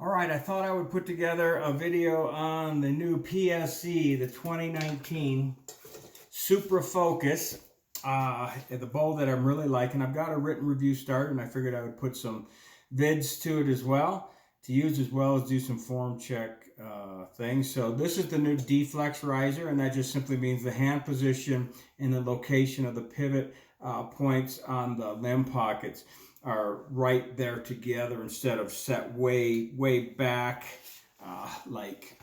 All right, I thought I would put together a video on the new PSE, the 2019 Super Focus, the bow that I'm really liking. I've got a written review started, and I figured I would put some vids to it as well, to use as well as do some form check things. So this is the new deflex riser, and that just simply means the hand position and the location of the pivot points on the limb pockets are right there together instead of set way back, like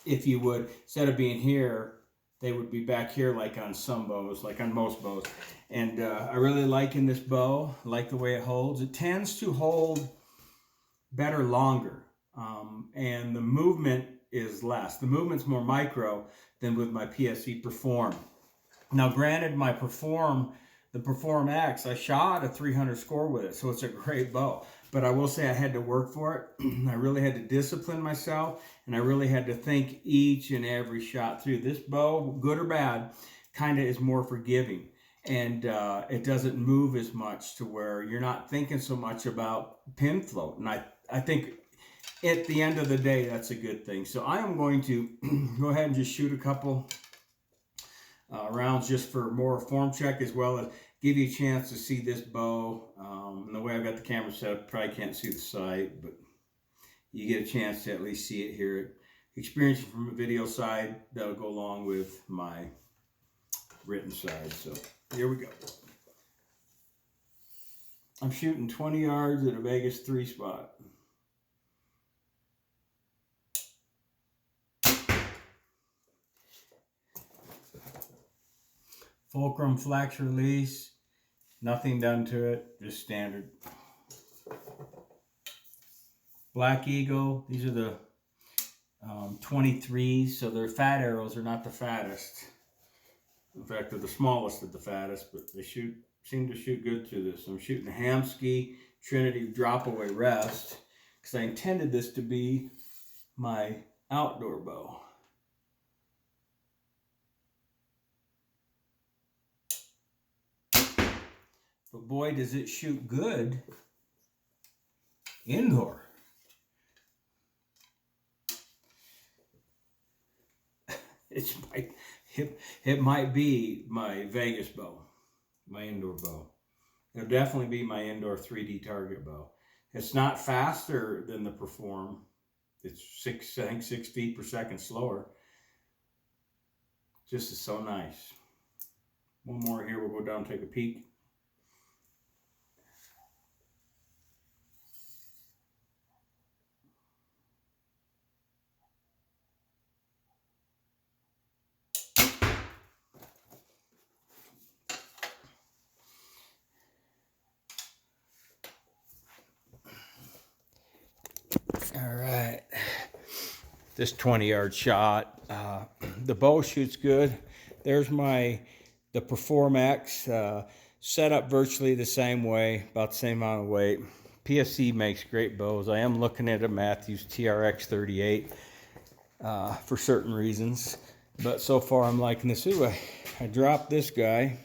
if you would, instead of being here, they would be back here like on some bows, like on most bows. And I really like in this bow, like the way it holds. It tends to hold better longer, and the movement is less. The movement's more micro than with my PSE Perform. Now, granted, the Perform X, I shot a 300 score with it, so it's a great bow. But I will say I had to work for it. I really had to discipline myself, and I really had to think each and every shot through. This bow, good or bad, kind of is more forgiving, and it doesn't move as much to where you're not thinking so much about pin float. And I think at the end of the day, that's a good thing. So I am going to go ahead and just shoot a couple rounds just for more form check, as well as give you a chance to see this bow. And the way I've got the camera set up, probably can't see the sight, but you get a chance to at least see it, hear it, experience it from a video side. That'll go along with my written side. So here we go. I'm shooting 20 yards at a Vegas 3 spot. Fulcrum flex release, nothing done to it, just standard. Black Eagle, these are the 23s, so they're fat arrows. They're not the fattest. In fact, they're the smallest of the fattest, but they seem to shoot good through this. I'm shooting a Hamsky Trinity drop away rest because I intended this to be my outdoor bow. But boy, does it shoot good indoor. It might be my Vegas bow, my indoor bow. It'll definitely be my indoor 3D target bow. It's not faster than the Perform. It's I think 6 feet per second slower. Just is so nice. One more here, we'll go down and take a peek. All right, this 20-yard shot. The bow shoots good. There's the Perform X, set up virtually the same way, about the same amount of weight. PSE makes great bows. I am looking at a Matthews TRX 38 for certain reasons, but so far I'm liking this. Ooh, I dropped this guy,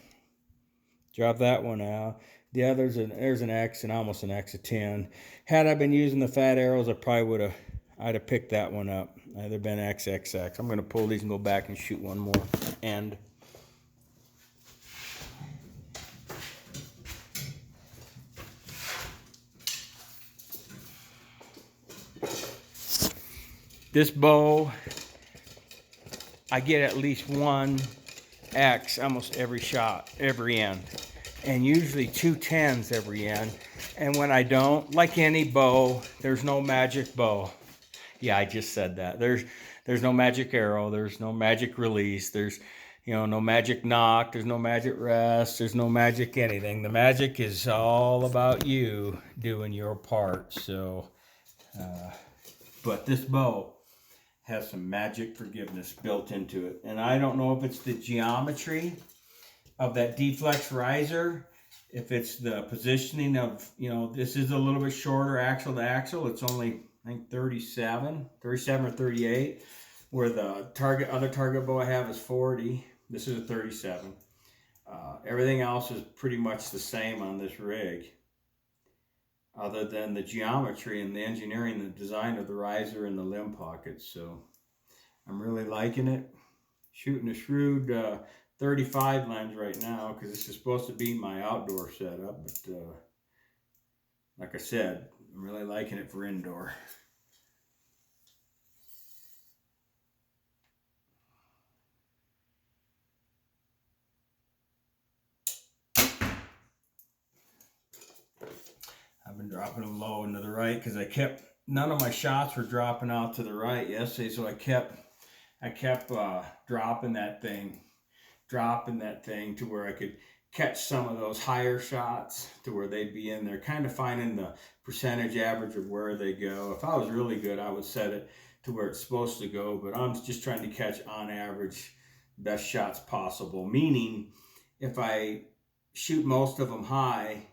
dropped that one out. The other's there's an X and almost an X of 10. Had I been using the fat arrows, I'd have picked that one up. I'd have been XXX. I'm going to pull these and go back and shoot one more end. This bow, I get at least one X almost every shot, every end. And usually 2 10s every end. And when I don't, like any bow, there's no magic bow. Yeah, I just said that. There's no magic arrow. There's no magic release. There's, no magic knock. There's no magic rest. There's no magic anything. The magic is all about you doing your part. So, but this bow has some magic forgiveness built into it. And I don't know if it's the geometry of that deflex riser, if it's the positioning of, this is a little bit shorter axle to axle. It's only, I think, 37 or 38, where the other target bow I have is 40. This is a 37. Everything else is pretty much the same on this rig. other than the geometry and the engineering, the design of the riser and the limb pockets. So I'm really liking it. Shooting a shrewd 35 lens right now because this is supposed to be my outdoor setup, but like I said, I'm really liking it for indoor. I've been dropping them low and to the right because none of my shots were dropping out to the right yesterday, so I kept dropping that thing to where I could catch some of those higher shots to where they'd be in there, kind of finding the percentage average of where they go. If I was really good, I would set it to where it's supposed to go, but I'm just trying to catch on average best shots possible, meaning if I shoot most of them high,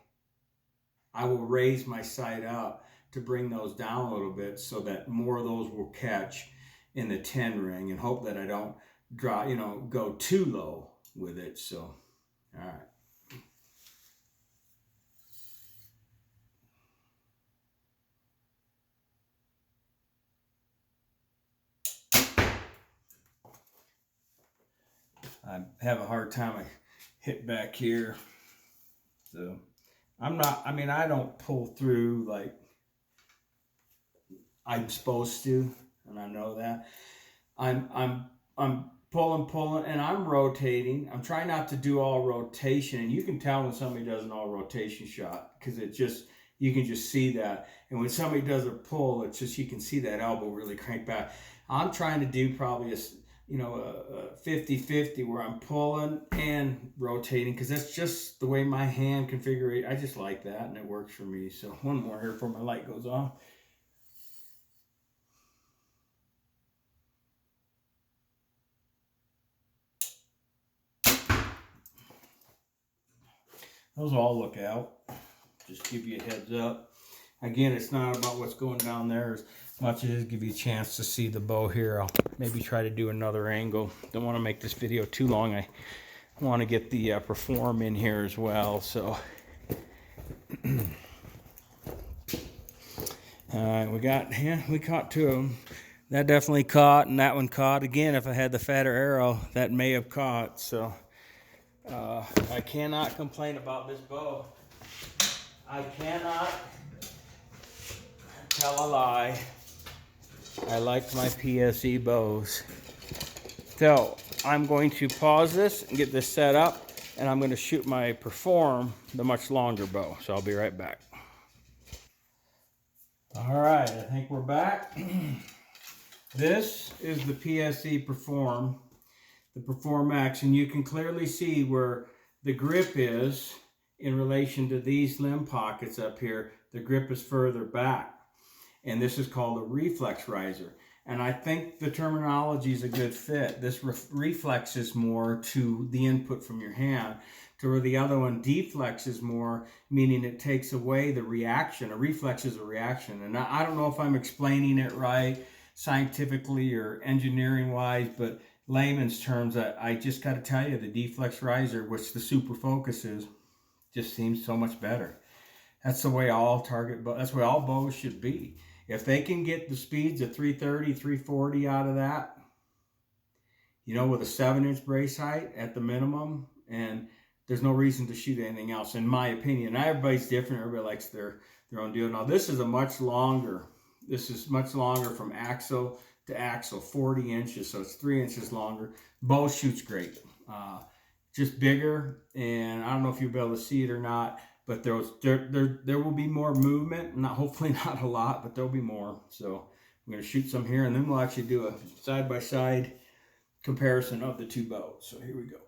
I will raise my sight up to bring those down a little bit so that more of those will catch in the 10 ring, and hope that I don't go too low with it. So, all right. I have a hard time. I hit back here. So I don't pull through like I'm supposed to, and I know that. I'm pulling, and I'm rotating. I'm trying not to do all rotation, and you can tell when somebody does an all rotation shot because you can just see that. And when somebody does a pull, it's just you can see that elbow really crank back. I'm trying to do probably a 50-50 where I'm pulling and rotating because that's just the way my hand configure. I just like that, and it works for me. So one more here before my light goes off. Those all look out. Just give you a heads up. Again, it's not about what's going down there as much as give you a chance to see the bow here. I'll maybe try to do another angle. Don't want to make this video too long. I want to get the Perform in here as well. So, all right, we caught two of them. That definitely caught, and that one caught. Again, if I had the fatter arrow, that may have caught. So, I cannot complain about this bow. I cannot tell a lie. I like my PSE bows. So I'm going to pause this and get this set up, and I'm going to shoot my Perform, the much longer bow. So I'll be right back. All right, I think we're back. This is the PSE Perform, the Perform X, and you can clearly see where the grip is in relation to these limb pockets up here. The grip is further back, and this is called a reflex riser. And I think the terminology is a good fit. This reflexes more to the input from your hand, to where the other one deflexes more, meaning it takes away the reaction. A reflex is a reaction. And I don't know if I'm explaining it right scientifically or engineering wise, but layman's terms, I just got to tell you, the deflex riser, which the Super Focus is, just seems so much better. That's the way all that's the way all bows should be. If they can get the speeds of 330, 340 out of that, with a 7-inch brace height at the minimum, and there's no reason to shoot anything else, in my opinion. Now, everybody's different. Everybody likes their own deal. Now, this is much longer from axle to axle, 40 inches, so it's 3 inches longer. Bow shoots great. Just bigger, and I don't know if you'll be able to see it or not, but there will be more movement. Hopefully not a lot, but there'll be more. So I'm going to shoot some here, and then we'll actually do a side-by-side comparison of the two bows. So here we go.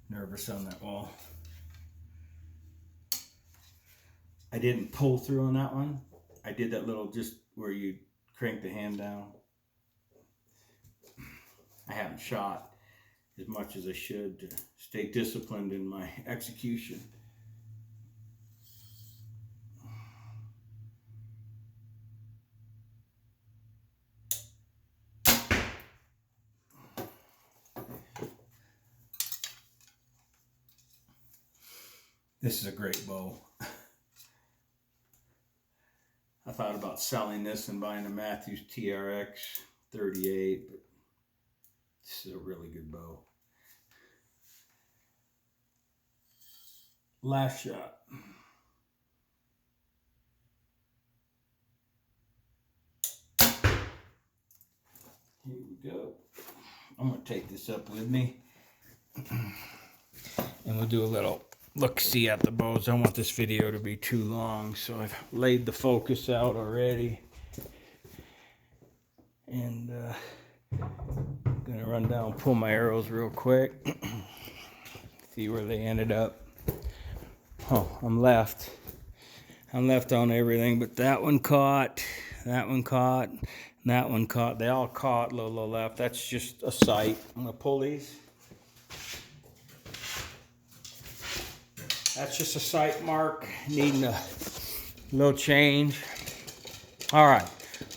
Nervous on that wall. I didn't pull through on that one. I did that little just where you crank the hand down. I haven't shot as much as I should to stay disciplined in my execution. This is a great bow. I thought about selling this and buying a Matthews TRX 38, but this is a really good bow. Last shot. Here we go. I'm going to take this up with me. And we'll do a little look-see at the bows. I don't want this video to be too long, so I've laid the focus out already. And I'm going to run down and pull my arrows real quick. See where they ended up. Oh, I'm left. I'm left on everything, but that one caught, that one caught, and that one caught. They all caught low left. That's just a sight. I'm going to pull these. That's just a sight mark, needing a little change. All right,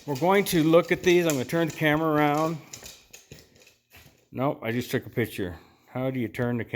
we're going to look at these. I'm going to turn the camera around. Nope, I just took a picture. How do you turn the camera?